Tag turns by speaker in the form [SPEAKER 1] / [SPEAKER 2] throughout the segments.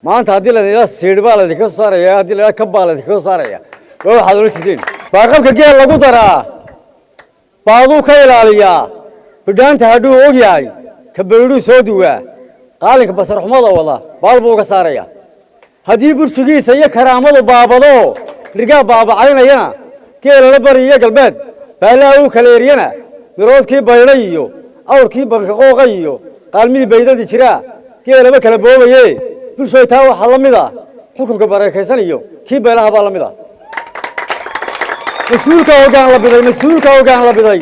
[SPEAKER 1] ما أنت هذي اللي سير بالك كسر يا هذي اللي كبالك كسر يا لو حضرتك تدين باقم كجيل لقو ترى بعضو كيل عليا بدان تهدو وجاي كبروا سودوا قالك بس رحمة الله والله بالبو كسر يا هذي برتقي سيا كرامة بابضو رجع بابا عينا ينا كيل لبرية قلبت بلاو كليرينا مرود كي بيريو أو كي بنقوقيو قال مي بيدا تشرا كيل بكلا بوبيه bulshada taa waxa la mid ah xukunka barakeysan kii beelaha baa la mid ah mas'uulka hoggaan la biday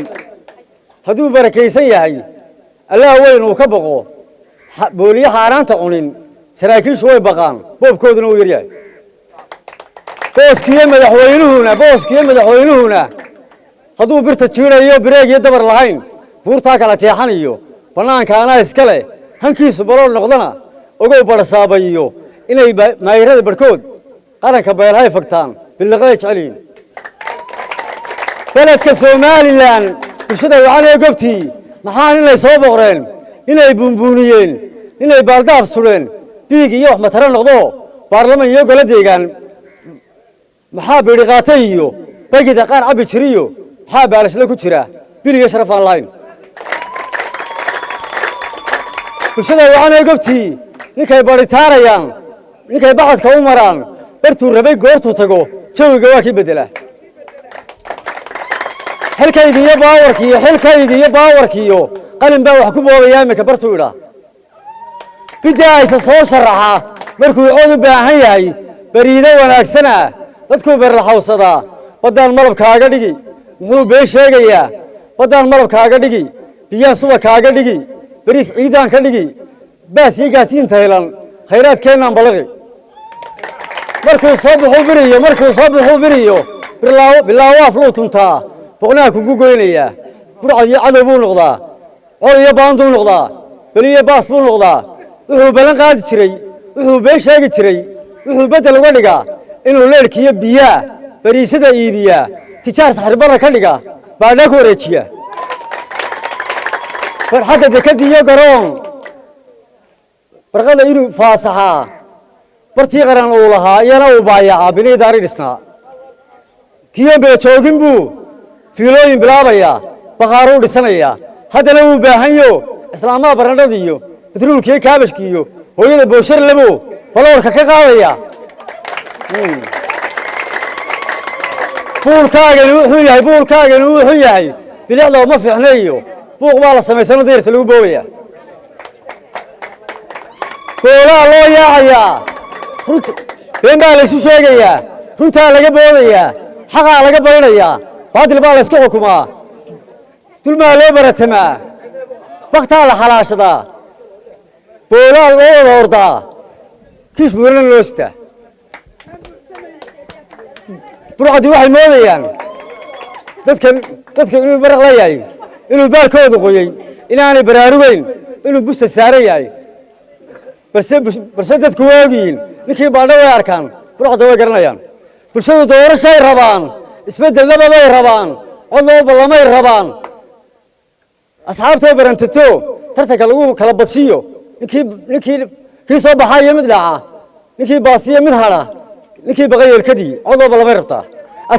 [SPEAKER 1] haduu barakeysan yahay Allah weyn uu ka baqo booliyaha haaraanta cunin saraakiishu way baqaan boobkooduna uu yaryahay booskiye madaxweynuhuna haduu birta jiirayo bireeg iyo dabar lahayn buurta kala jeexanayo banaanka ana iska leh hankiisu balool noqdana ogow barasaabayo inay maayirada barkood qaranka beelahay fagtaan bilaqay jeceliin beledka Soomaaliland bulshada waxay goobtii maxaan inay soo boqreen inay bunbuuniyeen inay baaldaaf suleen biig iyo wax matara noqdo baarlamaan iyo gole deegaan maxaa beeri qaatay iyo bagida qaar cabi jiriyo maxaa baalashle ku jira biliga sharaf aan lahayn bulshada waxay goobtii ninkay baritaarayaan ninkay baxadka u maraan bartuu rabay goortu tago jawiga waa ki bedela xilkayga iyo baawarkiyo qalin baa wax ku boobayaa imika bartuu ila bidaaysa soo sharaxa markuu cod u baahan yahay bariido wanaagsana dadku ber la hawsada badaan malabkaaga dhigi muxuu been sheegayaa badaan malabkaaga dhigi biyaha suba kaaga dhigi bariis ciidan ka dhigi بس يجاسين تهلان خيرات كينان بلغي مركو صبحوا بريو بالله وافلو تنتا بغناك وقوقينيا برعي عدبو نغضا عريا باندو نغضا بليا باسبو نغضا وحو بلان قاد تشري وحو بين شاق تشري وحو بدل ونقا إنو ليلك يبيا بريسدا إيبيا تشار سحر برا كالنقا بعدك وريتشيا فرحادة دكدي يقرون برقد إنه فاصحة برتي قرن أولها يلا وبايع بني داري لسنا كيا بيتشوكين بو فيلوين بلابيا بقارو لسنا يا هذا لو بهنيو إسلامه برنا ديو بتقول كي كابش كيو هو يده بوشر لبو ولا ورك كقاوية بول كاجن هو ياي بلي الله ما في عنيو بوق والله سميسنا دير تلو بويا كولا الله يا بين بالس شيغيا runta laga boodaya xaqa laga baranaya baadil baa la isku xukumaa dulma loo baratama waqta la xalaashada boolal oo orda kiis buuran loosta burcadi waxay moodayaan dadka inuu baraq la yahay inuu baalkooda qoyay inaanay baraarugeyn inuu busta saaran yahay بس dadku waagiin ninkii baadho way arkaan burcada way garanayaan bulshadu doorashay rabaan isbedel labay rabaan codoo balamay rabaan asxaabtay barantato tartanka lagu kala badsiyo ninkii soo baxay mid dhaca ninkii baasiye mid hara ninkii baqay eelkadii codoo balamay rabtaa